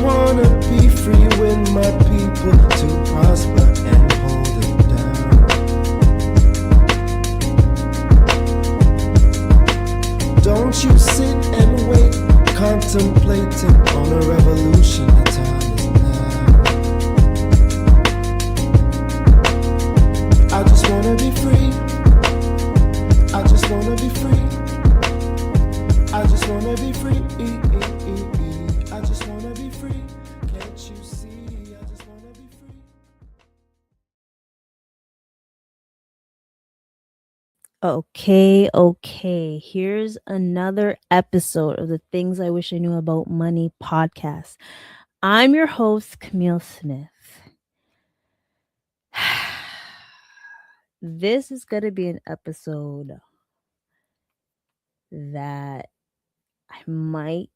wanna be free when my people to prosper and hold it down. Don't you sit and wait, contemplating on a revolution. The time is now. I just wanna be free. I just wanna be free. I just wanna be free. I just wanna be free. Can't you see? I just wanna be free. Okay. Here's another episode of the Things I Wish I Knew About Money podcast. I'm your host, Kamille Smith. This is going to be an episode that I might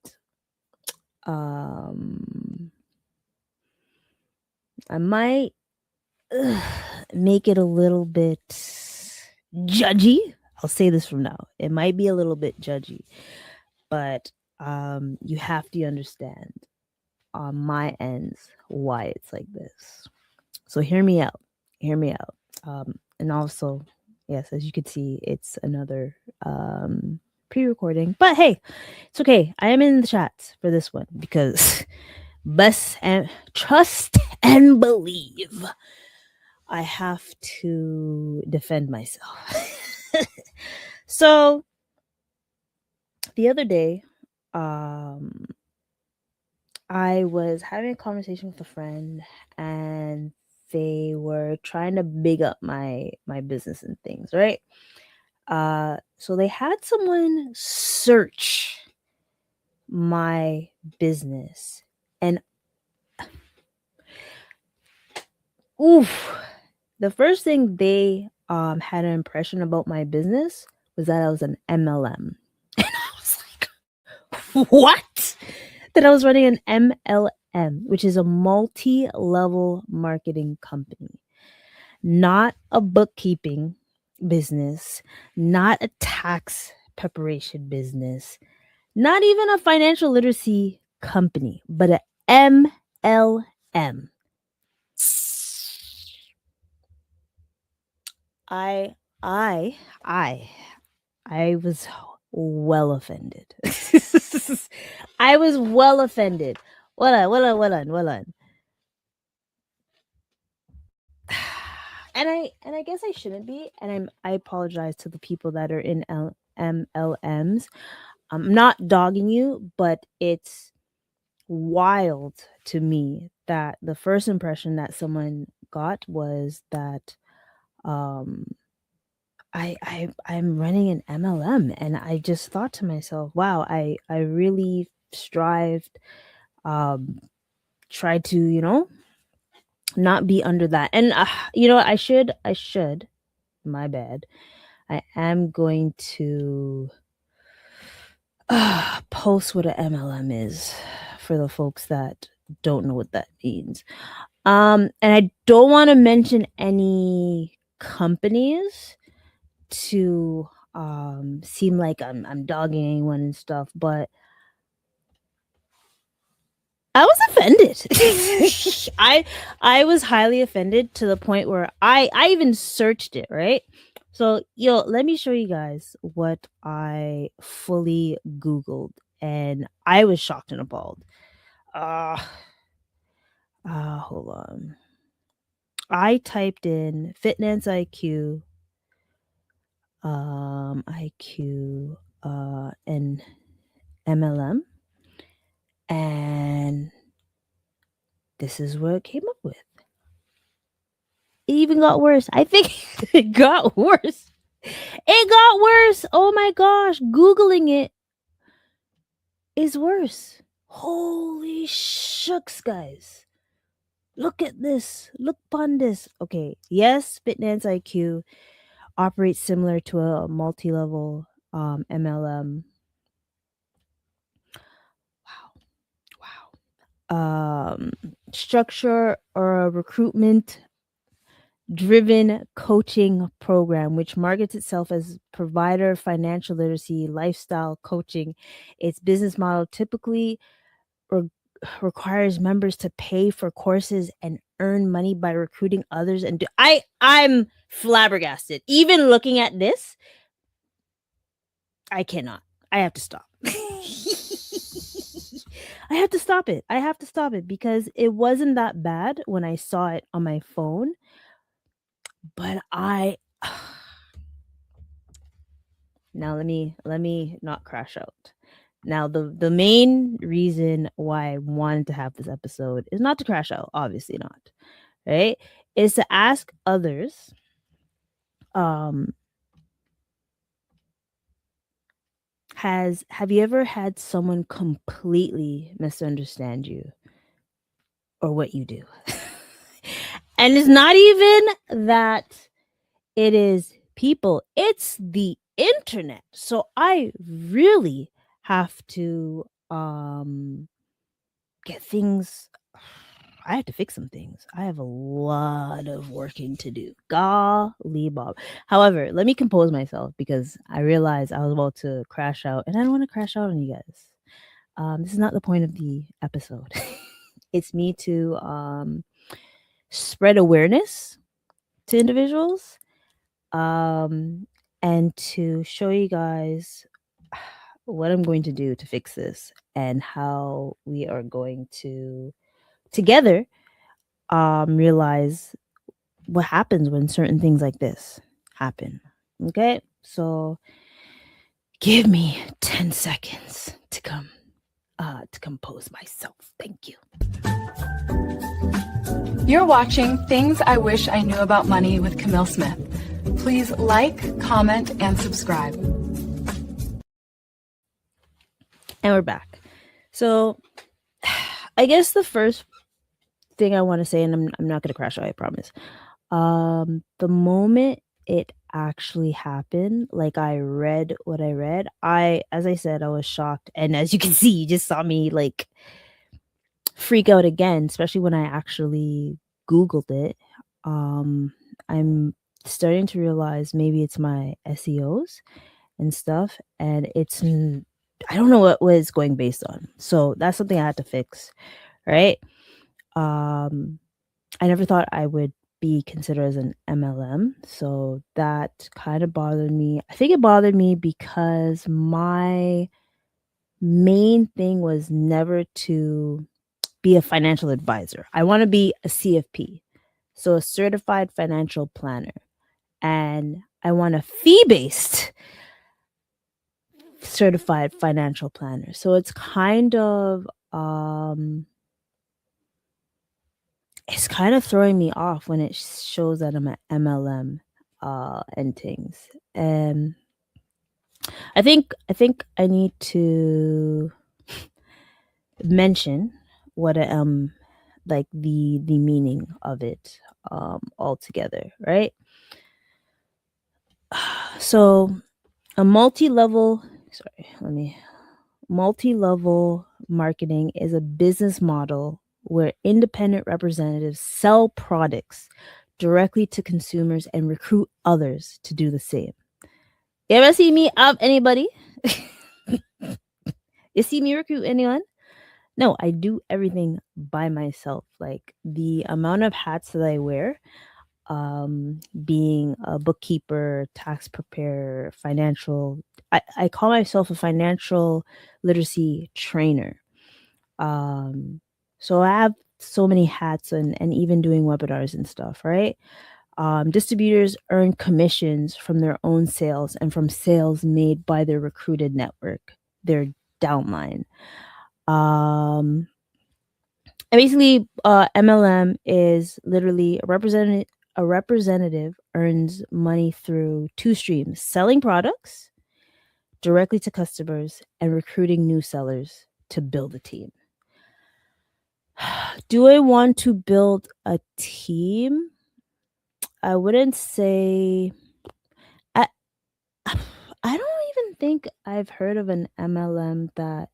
make it a little bit judgy. I'll say this from now. It might be a little bit judgy, but you have to understand on my ends why it's like this. So hear me out. And also, yes, as you can see, it's another pre-recording. But hey, it's okay. I am in the chats for this one because trust and believe. I have to defend myself. So the other day, I was having a conversation with a friend, and they were trying to big up my business and things, right? So they had someone search my business, and the first thing they had an impression about my business was that I was an MLM. And I was like, what? That I was running an MLM, which is a multi-level marketing company, not a bookkeeping business, not a tax preparation business, not even a financial literacy company, but a MLM. I was well offended. I was well offended. Well on. And I guess I shouldn't be. And I apologize to the people that are in MLMs. I'm not dogging you, but it's wild to me that the first impression that someone got was that I'm running an MLM, and I just thought to myself, wow, I really strived, tried to, not be under that. And I should, my bad. I am going to post what an MLM is for the folks that don't know what that means. And I don't want to mention any companies to seem like I'm dogging anyone and stuff, but I was offended. I was highly offended to the point where I even searched it, right? So let me show you guys what I fully Googled, and I was shocked and appalled. Hold on. I typed in FitnanceIQ, IQ, and MLM, and this is what it came up with. It even got worse. I think it got worse. It got worse. Oh my gosh. Googling it is worse. Holy shucks, guys. Look at this. Look upon this. Okay. Yes, FitnanceIQ operates similar to a multi-level MLM. Wow. Structure or a recruitment driven coaching program which markets itself as provider financial literacy lifestyle coaching. Its business model typically requires members to pay for courses and earn money by recruiting others and I'm flabbergasted. Even looking at this, I cannot. I have to stop. I have to stop it. I have to stop it because it wasn't that bad when I saw it on my phone, but now let me not crash out. Now the main reason why I wanted to have this episode is not to crash out, obviously not, right? Is to ask others have you ever had someone completely misunderstand you or what you do? And it's not even that it is people, it's the internet. So I really have to get things. I have to fix some things. I have a lot of working to do. Golly Bob. However, let me compose myself because I realized I was about to crash out and I don't want to crash out on you guys. This is not the point of the episode. It's me to spread awareness to individuals and to show you guys what I'm going to do to fix this and how we are going to together realize what happens when certain things like this happen. Okay, so give me 10 seconds to compose myself. Thank you. You're watching Things I Wish I Knew About Money with Kamille Smith. Please like, comment, and subscribe. And we're back. So I guess the first thing I want to say, and I'm not going to crash out, I promise. The moment it actually happened, like I read what I read, as I said, I was shocked. And as you can see, you just saw me like freak out again, especially when I actually Googled it. I'm starting to realize maybe it's my SEOs and stuff, and I don't know what was going based on. So that's something I had to fix, right? I never thought I would be considered as an MLM, so that kind of bothered me. I think it bothered me because my main thing was never to be a financial advisor. I want to be a CFP, so a certified financial planner, and I want a fee-based certified financial planner. So it's kind of throwing me off when it shows that I'm an MLM and things. And I think I need to mention what like the meaning of it altogether, right? So a multi-level marketing is a business model where independent representatives sell products directly to consumers and recruit others to do the same. You ever see me up anybody? You see me recruit anyone? No, I do everything by myself. Like the amount of hats that I wear, being a bookkeeper, tax preparer, I call myself a financial literacy trainer. So I have so many hats and even doing webinars and stuff, right? Distributors earn commissions from their own sales and from sales made by their recruited network, their downline. And basically, MLM is literally a representative earns money through two streams: selling products directly to customers and recruiting new sellers to build a team. Do I want to build a team? I wouldn't say. I don't even think I've heard of an MLM that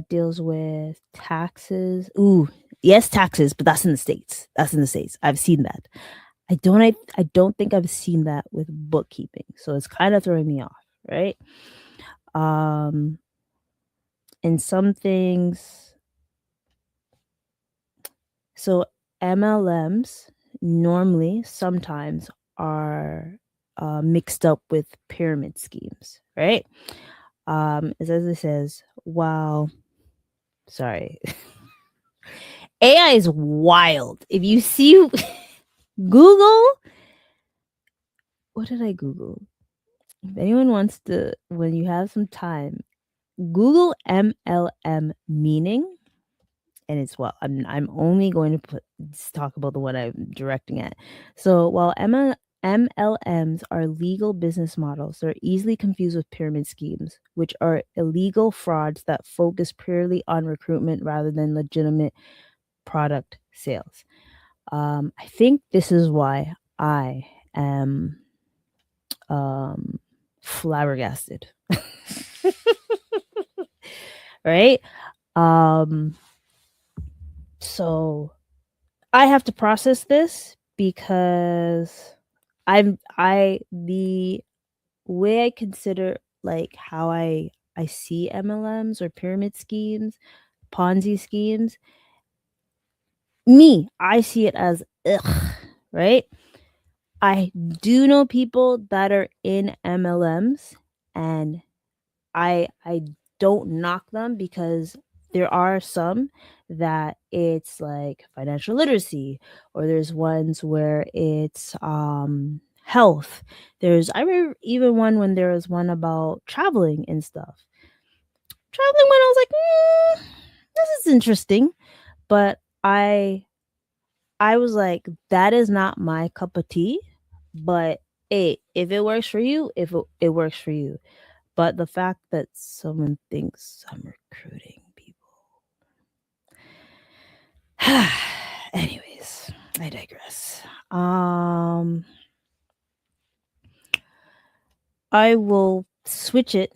deals with taxes. Ooh, yes, taxes, but that's in the States. I've seen that. I don't think I've seen that with bookkeeping. So it's kind of throwing me off, right? And some things So MLMs normally sometimes are mixed up with pyramid schemes, right? As it says, wow, sorry. AI is wild. If you see Google, what did I Google? If anyone wants to, when you have some time, Google MLM meaning, and it's well, I'm only going to talk about the one I'm directing at. So while MLMs are legal business models, they're easily confused with pyramid schemes, which are illegal frauds that focus purely on recruitment rather than legitimate product sales. I think this is why I am flabbergasted. Right? So I have to process this because the way I consider like how I see MLMs or pyramid schemes, Ponzi schemes, I see it as ugh, right? I do know people that are in MLMs, and I don't knock them because there are some that it's like financial literacy, or there's ones where it's health. I remember even one when there was one about traveling and stuff. Traveling one, I was like, this is interesting, but I was like, that is not my cup of tea. But hey, if it works for you, if it works for you. But the fact that someone thinks I'm recruiting people. Anyways, I digress. I will switch it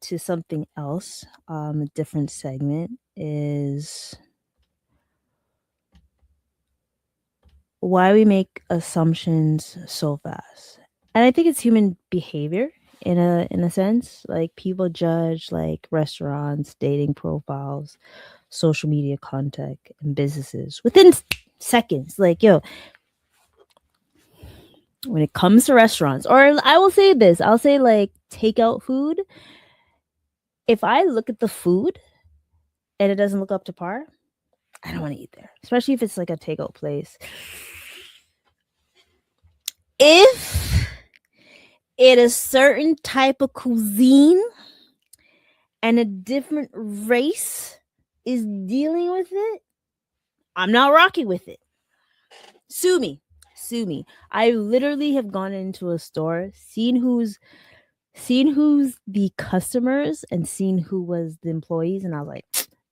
to something else. A different segment is why we make assumptions so fast. And I think it's human behavior in a sense. Like people judge like restaurants, dating profiles, social media content, and businesses within seconds. Like, yo, when it comes to restaurants, or I will say this, I'll say like takeout food. If I look at the food and it doesn't look up to par, I don't want to eat there, especially if it's like a takeout place. If it is certain type of cuisine and a different race is dealing with it, I'm not rocking with it. Sue me. I literally have gone into a store, seen who's the customers and seen who was the employees, and I was like,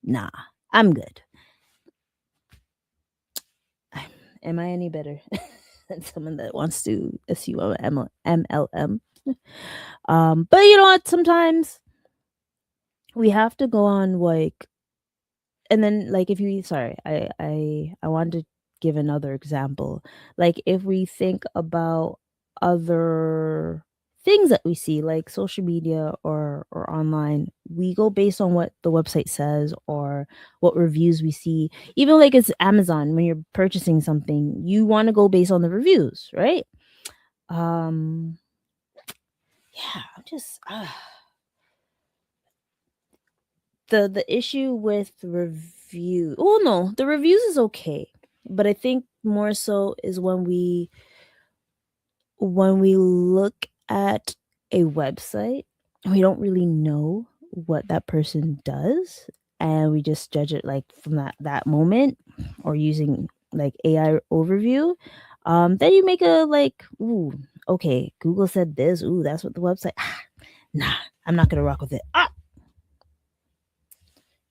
nah, I'm good. Am I any better than someone that wants to assume I'm MLM? But you know what? Sometimes we have to go on like, and then like if you I want to give another example. Like if we think about other things that we see like social media or online, we go based on what the website says or what reviews we see. Even like it's Amazon, when you're purchasing something, you want to go based on the reviews, right? Yeah, I'm just the issue with review. Oh no, the reviews is okay, but I think more so is when we look at a website and we don't really know what that person does, and we just judge it like from that moment, or using like AI overview. Then you make a like, ooh, okay, Google said this. Ooh, that's what the website. Nah, I'm not gonna rock with it.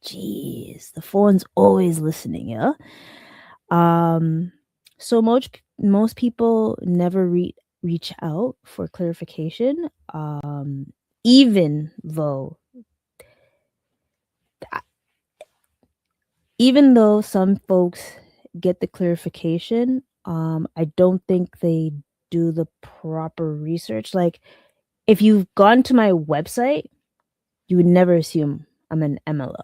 Jeez, the phone's always listening, yeah. So most people never reach out for clarification, even though some folks get the clarification. I don't think they do the proper research. Like if you've gone to my website, you would never assume I'm an MLM.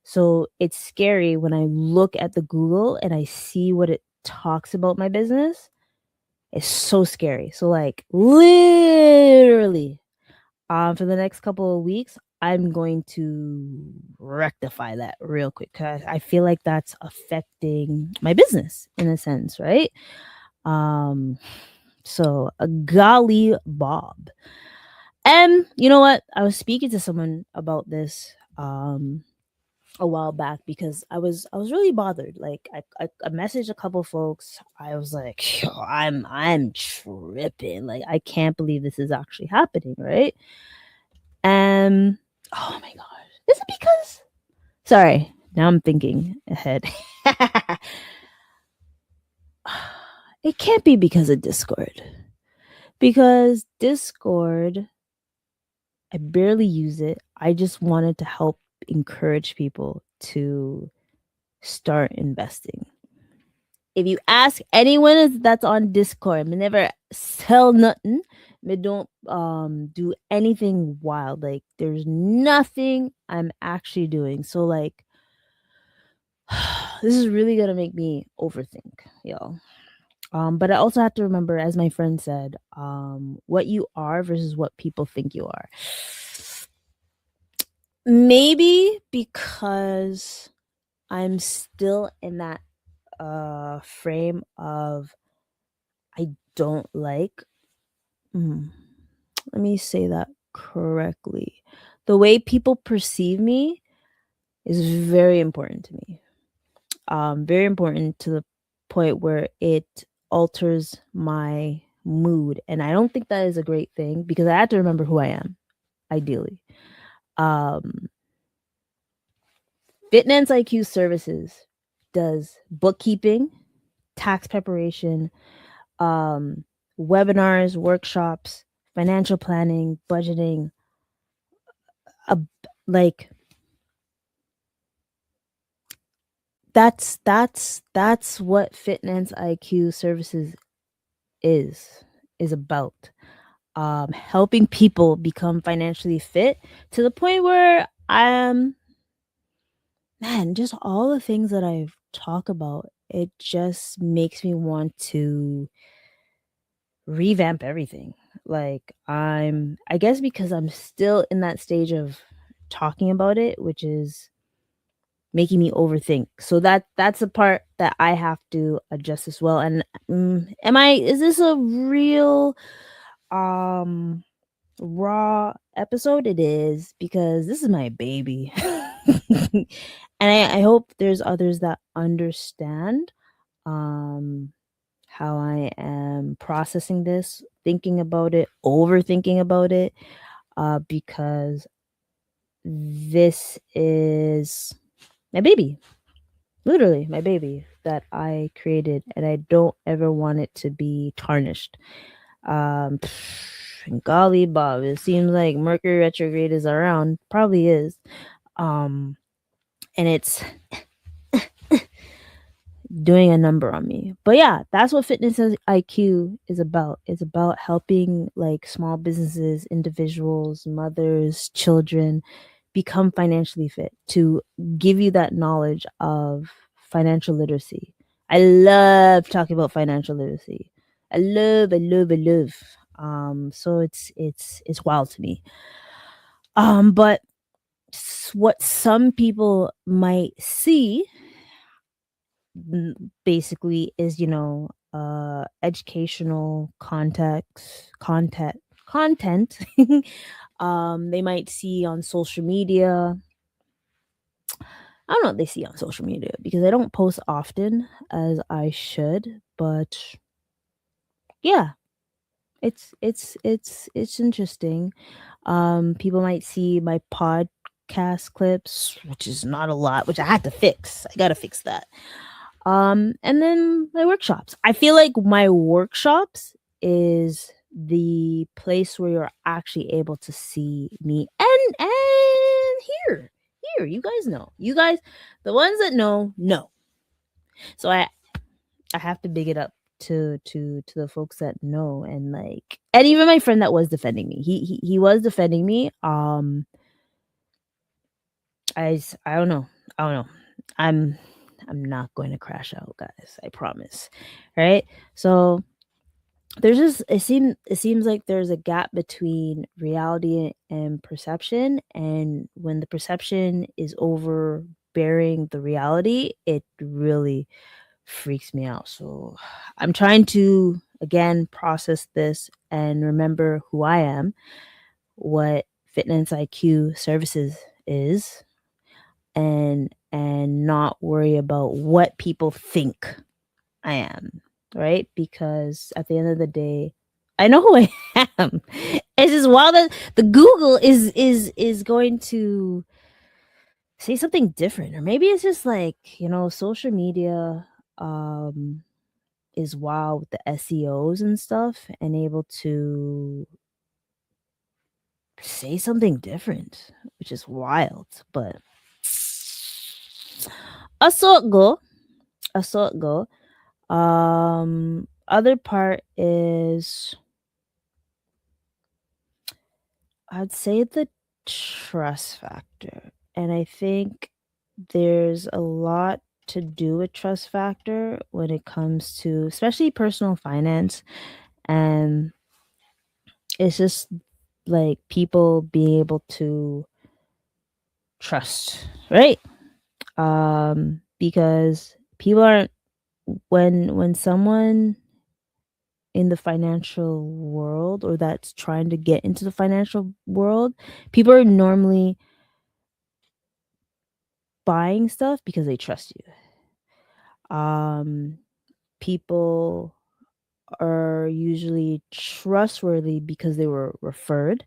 So it's scary when I look at the Google and I see what it talks about my business. It's so scary. So like literally for the next couple of weeks, I'm going to rectify that real quick because I feel like that's affecting my business in a sense, right? So a golly Bob. And you know what? I was speaking to someone about this a while back because I was really bothered. Like I messaged a couple folks. I was like, yo, I'm tripping. Like I can't believe this is actually happening, right? And oh my gosh. Is it because sorry, now I'm thinking ahead. It can't be because of Discord. Because Discord, I barely use it. I just wanted to help encourage people to start investing. If you ask anyone that's on Discord, me never sell nothing. Me don't do anything wild. Like there's nothing I'm actually doing. So like this is really gonna make me overthink, y'all. But I also have to remember, as my friend said, what you are versus what people think you are. Maybe because I'm still in that frame of I don't like let me say that correctly. The way people perceive me is very important to me. Very important to the point where it alters my mood. And I don't think that is a great thing because I have to remember who I am, ideally. FitnanceIQ Services does bookkeeping, tax preparation, webinars, workshops, financial planning, budgeting, like that's what FitnanceIQ Services is about. Helping people become financially fit to the point where man, just all the things that I've talked about, it just makes me want to revamp everything. Like I guess because I'm still in that stage of talking about it, which is making me overthink. So that's the part that I have to adjust as well. And is this a real raw episode? It is because this is my baby. And I hope there's others that understand how I am processing this, thinking about it, overthinking about it, because this is my baby, literally my baby that I created, and I don't ever want it to be tarnished. Golly Bob, it seems like Mercury retrograde is around, probably is, and it's doing a number on me. But yeah, that's what Fitness IQ is about. It's about helping like small businesses, individuals, mothers, children become financially fit, to give you that knowledge of financial literacy. I love talking about financial literacy. I love. So it's wild to me. But what some people might see basically is, educational content they might see on social media. I don't know what they see on social media because I don't post often as I should, but yeah, it's interesting. People might see my podcast clips, which is not a lot, which I had to fix. I gotta fix that. And then my workshops. I feel like my workshops is the place where you're actually able to see me and here you guys know. You guys, the ones that know. So I have to big it up to the folks that know, and like, and even my friend that was defending me. He was defending me. I don't know. I don't know. I'm not going to crash out, guys. I promise. Right? So there's just it seems like there's a gap between reality and perception, and when the perception is overbearing the reality, it really freaks me out. So I'm trying to again process this and remember who I am, what FitnanceIQ services is, and not worry about what people think I am, right? Because at the end of the day, I know who I am. It's just wild that the Google is going to say something different, or maybe it's just like, social media um is wild with the SEOs and stuff, and able to say something different, which is wild. But I saw it go. I saw it go. Other part is, I'd say, the trust factor. And I think there's a lot to do with trust factor when it comes to especially personal finance. And it's just like people being able to trust, right? Because people aren't, when someone in the financial world, or that's trying to get into the financial world, people are normally buying stuff because they trust you. People are usually trustworthy because they were referred,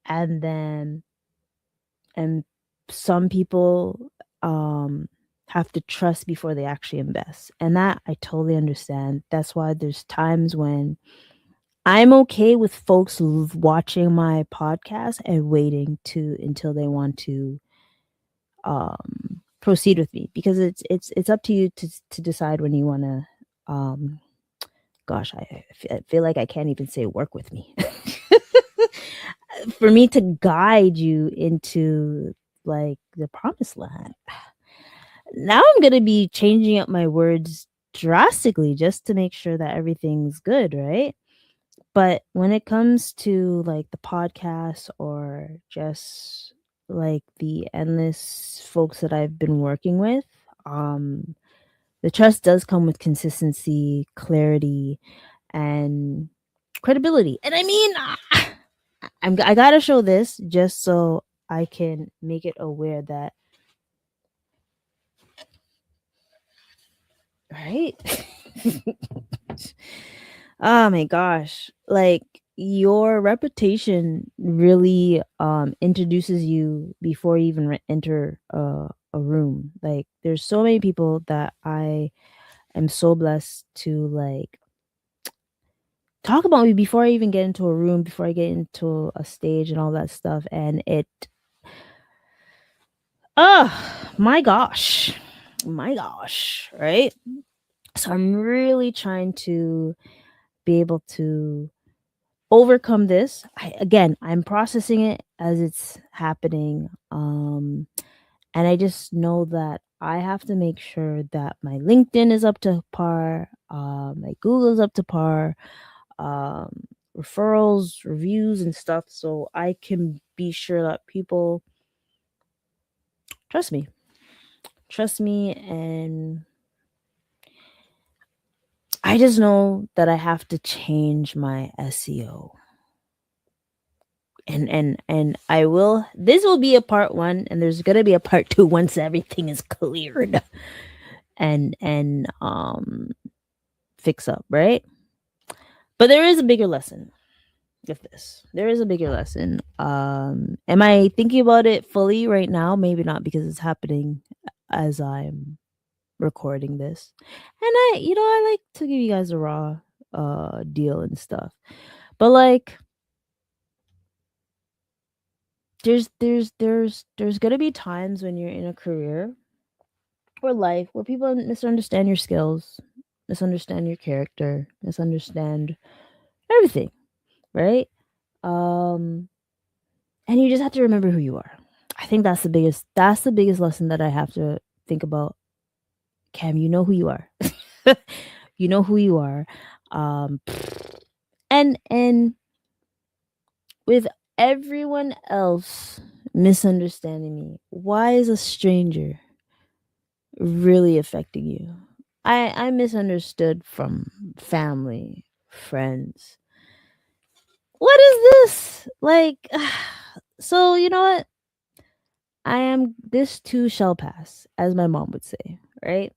and then and some people have to trust before they actually invest, and that I totally understand. That's why there's times when I'm okay with folks watching my podcast and waiting to until they want to proceed with me, because it's up to you to decide when you want to gosh, I feel like I can't even say work with me. For me to guide you into like the promised land. Now I'm going to be changing up my words drastically just to make sure that everything's good, right? But when it comes to like the podcast, or just like the endless folks that I've been working with, the trust does come with consistency, clarity, and credibility. And I mean, I gotta show this just so I can make it aware that, right? Oh my gosh. Like, your reputation really introduces you before you even enter a room. Like, there's so many people that I am so blessed to like talk about me before I even get into a room, before I get into a stage and all that stuff. And my gosh. My gosh, right? So I'm really trying to be able to overcome this. I'm processing it as it's happening. And I just know that I have to make sure that my LinkedIn is up to par, my Google's up to par, referrals, reviews, and stuff, so I can be sure that people trust me. Trust me, and I just know that I have to change my SEO. And I will, this will be a part 1, and there's going to be a part 2 once everything is cleared and fix up, right? But there is a bigger lesson with this. There is a bigger lesson. Am I thinking about it fully right now? Maybe not, because it's happening as I'm recording this. And I like to give you guys a raw deal and stuff. But like, there's gonna be times when you're in a career or life where people misunderstand your skills, misunderstand your character, misunderstand everything, right? And you just have to remember who you are. I think that's the biggest lesson that I have to think about. Cam, you know who you are. You know who you are. And with everyone else misunderstanding me, why is a stranger really affecting you? I misunderstood from family, friends. What is this? Like, so you know what? This too shall pass, as my mom would say, right?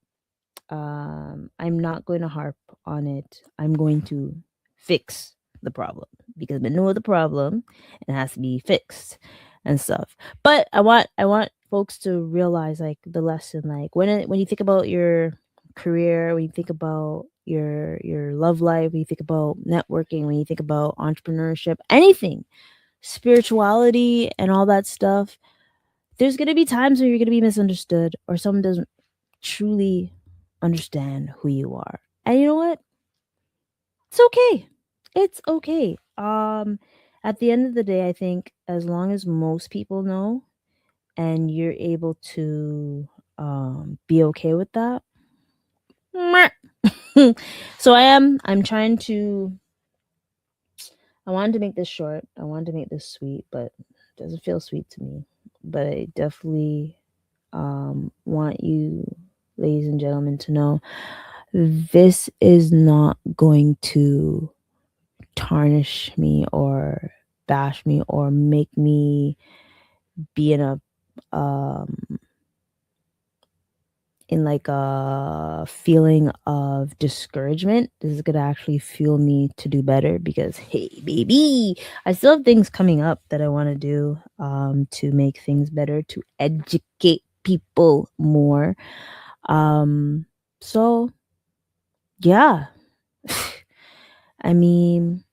I'm not going to harp on it. I'm going to fix the problem because I know the problem and it has to be fixed and stuff. But I want folks to realize like the lesson, like when you think about your career, when you think about your love life, when you think about networking, when you think about entrepreneurship, anything, spirituality and all that stuff, there's going to be times where you're going to be misunderstood or someone doesn't truly understand who you are. And you know what? It's okay. It's okay. At the end of the day, I think as long as most people know and you're able to be okay with that. So I'm trying to I wanted to make this short. I wanted to make this sweet, but it doesn't feel sweet to me. But I definitely want you, ladies and gentlemen, to know this is not going to tarnish me or bash me or make me be in like a feeling of discouragement. This is gonna actually fuel me to do better because hey baby, I still have things coming up that I want to do to make things better, to educate people more. So yeah. I mean,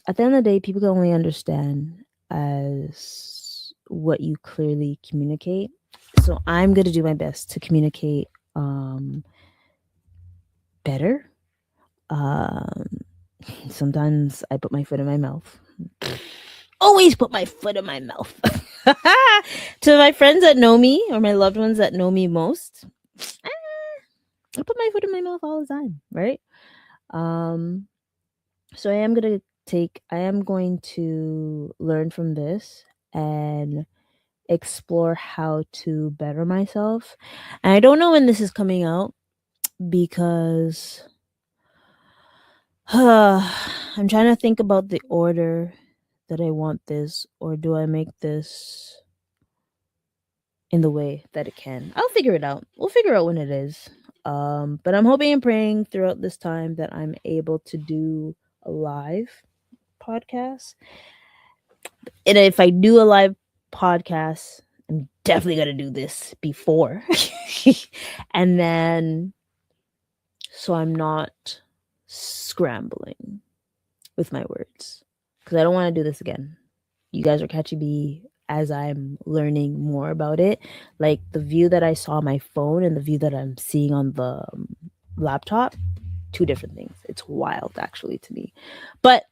at the end of the day, people can only understand as what you clearly communicate. So I'm going to do my best to communicate better. Sometimes I put my foot in my mouth. Always put my foot in my mouth. To my friends that know me or my loved ones that know me most, I put my foot in my mouth all the time, right? So I am going to learn from this and explore how to better myself. And I don't know when this is coming out because I'm trying to think about the order that I want this, or do I make this in the way that it can? I'll figure it out. We'll figure out when it is. But I'm hoping and praying throughout this time that I'm able to do a live podcast. And if I do a live podcast, I'm definitely going to do this before. And then, so I'm not scrambling with my words because I don't want to do this again. You guys are catching me as I'm learning more about it. Like the view that I saw on my phone and the view that I'm seeing on the laptop, two different things. It's wild actually to me. But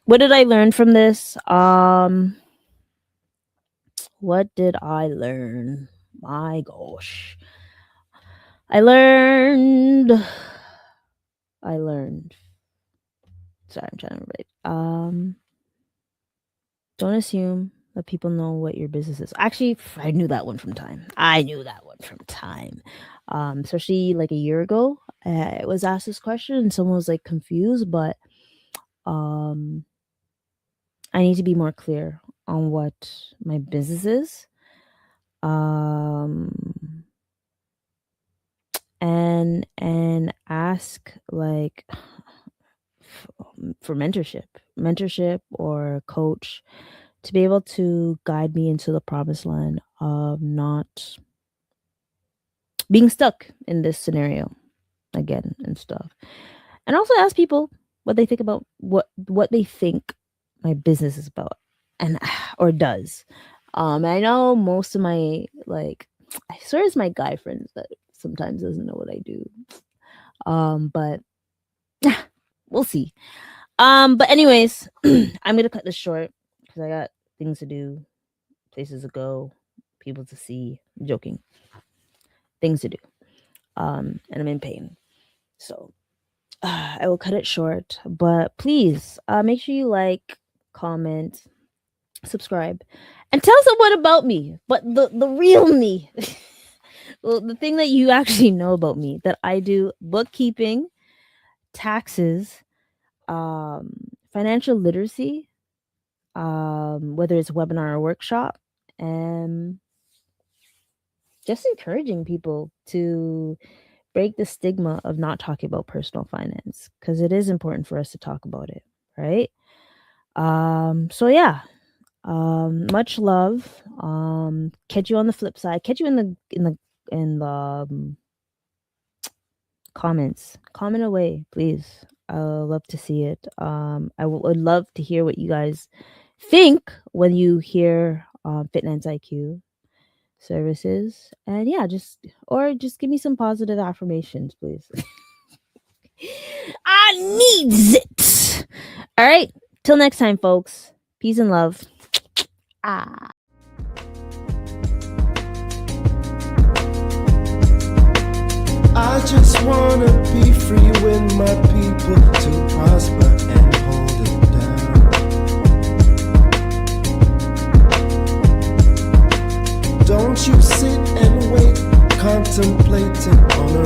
what did I learn from this? What did I learn? My gosh. I learned. Sorry, I'm trying to write. Don't assume that people know what your business is. Actually, I knew that one from time. Especially like a year ago, I was asked this question and someone was like confused, but I need to be more clear on what my business is. And ask like for mentorship or coach to be able to guide me into the promised land of not being stuck in this scenario again and stuff. And also ask people what they think about what they think my business is about and or does. I know most of my I swear it's my guy friends that sometimes doesn't know what I do. But we'll see. But anyways, I'm gonna cut this short because I got things to do places to go, people to see. I'm joking. Things to do. And I'm in pain. So I will cut it short. But please make sure you like, comment, subscribe, and tell someone about me. But the real me. Well, the thing that you actually know about me, that I do bookkeeping, taxes, financial literacy, whether it's webinar or workshop, and just encouraging people to break the stigma of not talking about personal finance, because it is important for us to talk about it, right? So yeah, much love. Catch you on the flip side. Catch you in the comments. Comment away, please. I love to see it. I would love to hear what you guys think when you hear FitnanceIQ services. And yeah, just give me some positive affirmations, please. I needs it. All right. Till next time, folks. Peace and love. I just wanna be free with my people to prosper and hold it down. Don't you sit and wait, contemplating on a